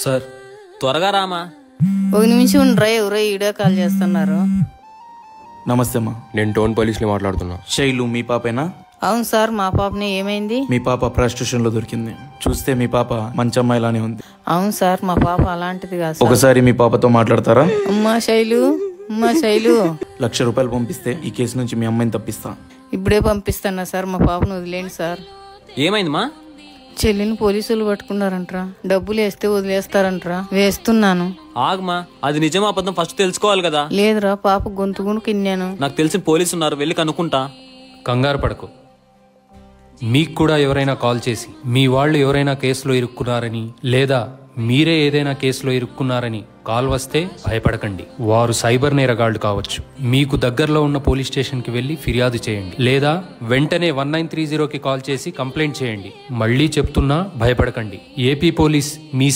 Sir త్వరగా రామా. ఒక నిమిషం ఉండరా, ఎవరో వీడియో కాల్ చేస్తున్నారు. నమస్తే అమ్మా. నేను టోన్ పోలీస్ని మాట్లాడుతున్నా. శైలు మీ పాపేనా? అవును సార్, మా పాపని. ఏమైంది? మీ పాప ప్రాస్టిట్యూషన్ లో దొరికింది. చూస్తే మీ పాప మంచి అమ్మాయిలానే ఉంది. అవును సార్, మా పాప అలాంటిది కాదు సార్. ఒకసారి మీ పాపతో మాట్లాడతారా? అమ్మా శైలు, అమ్మా శైలు. ₹1,00,000 పంపిస్తే ఈ కేసు నుంచి మీ అమ్మాయిని తప్పిస్తా. ఇప్పుడే పంపిస్తానా సార్, మా పాపను వదిలేండి సార్. ఏమైందమ్మా? చెల్లిని పోలీసులు పట్టుకున్నారంట్రా. డబ్బులు వేస్తే వదిలేస్తారంట్రా. వేస్తున్నాను. ఆగమా, అది నిజమా అబద్ధం ఫస్ట్ తెలుసుకోవాలి కదా. లేదురా, పాప గొంతుగును కిన్నాను. నాకు తెలిసిన పోలీసు ఉన్నారు, వెళ్ళి కనుక్కుంటా. కంగారు పడకు. మీకు కూడా ఎవరైనా కాల్ చేసి మీ వాళ్ళు ఎవరైనా కేసులో ఇరుక్కున్నారని లేదా మీరే ఏదైనా కేసులో ఇరుక్కున్నారని కాల్ వస్తే భయపడకండి. వారు సైబర్ నేరగాళ్లు కావచ్చు. మీకు దగ్గరలో ఉన్న పోలీస్ స్టేషన్కి వెళ్ళి ఫిర్యాదు చేయండి లేదా వెంటనే 1930కి కాల్ చేసి కంప్లైంట్ చేయండి. మళ్ళీ చెప్తున్నా, భయపడకండి. ఏపీ పోలీస్ మీ